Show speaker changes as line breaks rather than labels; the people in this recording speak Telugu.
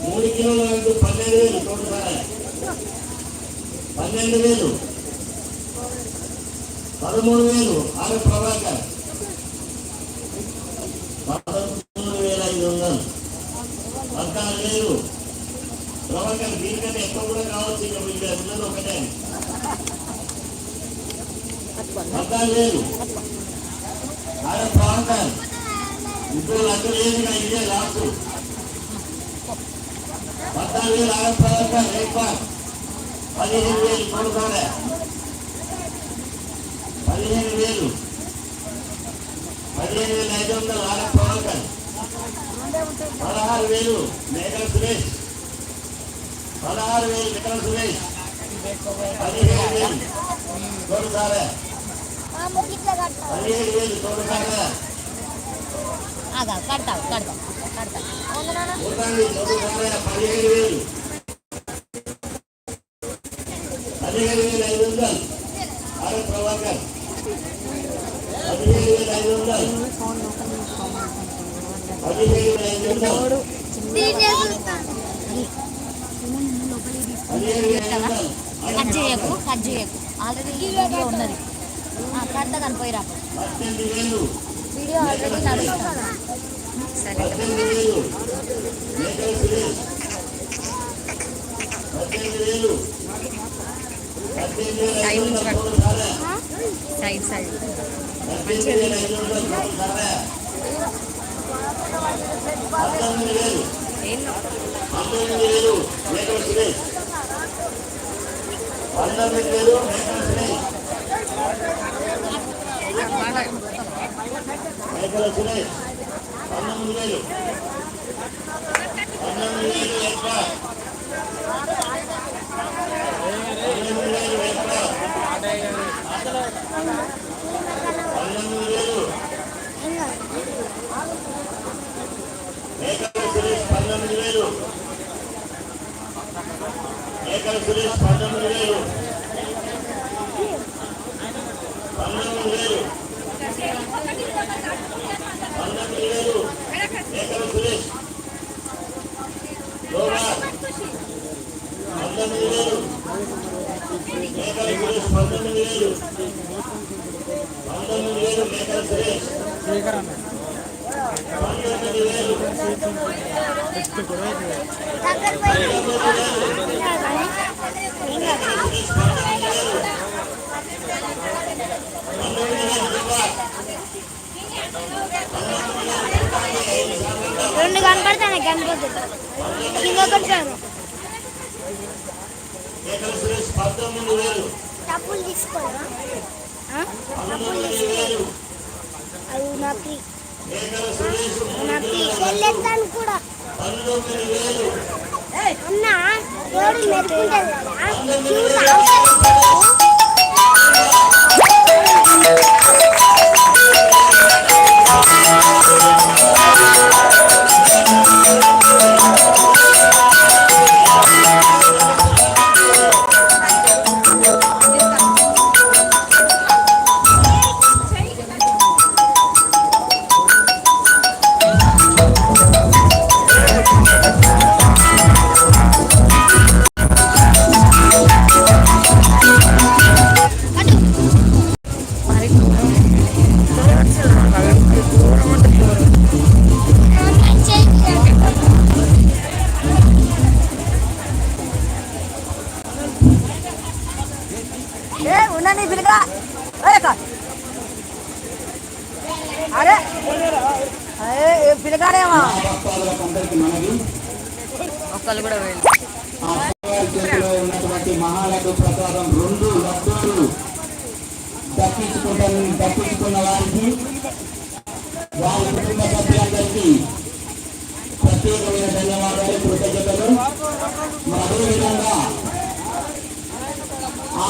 మూడు కిలోల 12,000 తోడు సారా 12,000 13,000 ఆరు ప్రభాకర్ 13,500 14,000 ప్రభాకర్ దీనికంటే ఎక్కువ కూడా కావచ్చు. ఇక వీళ్ళు ఉన్నది ఒకటే 14,000 ఆరు ప్రభాకర్ ఇప్పుడు లక్ష లేదు ఇదే లాస్ట్ 14,000 ఆరు ప్రభాకర్ రేట్ 15,000 కొడుకోలే 15,000 15,500 ఆరు ప్రభాకర్ 16,000 మేకల సురేష్ 16,000 మేకల సురేష్ 15,000 కొడుకోలే 17,000 కొడుకోలే
కడతావు
17,500 ఆరు ప్రభాకర్ 17,500
కట్ చేయకు ఆల్రెడీ వీడియో ఉన్నది. కడతా కానీ పోయిరా వీడియో ఆల్రెడీ నడుస్తుంది. సరే సైడ్ మంచిగా 2 కనపడతాను కింద కొట్టాను డబ్బులు తీసుకోరా అది నాకు చెల్లెత్తాను కూడా అన్న ఎవరు మెరుకుంటుంది కదా ఒక్కళ్ళు కూడా
ఉన్నటువంటి మహాలక్ష్మి ప్రసాదం 2 లక్షలు దక్కించుకున్న వారికి వారి కుటుంబ సభ్యులందరికీ ప్రత్యేకమైన ధన్యవాదాలు, కృతజ్ఞతలు. అదేవిధంగా ఆ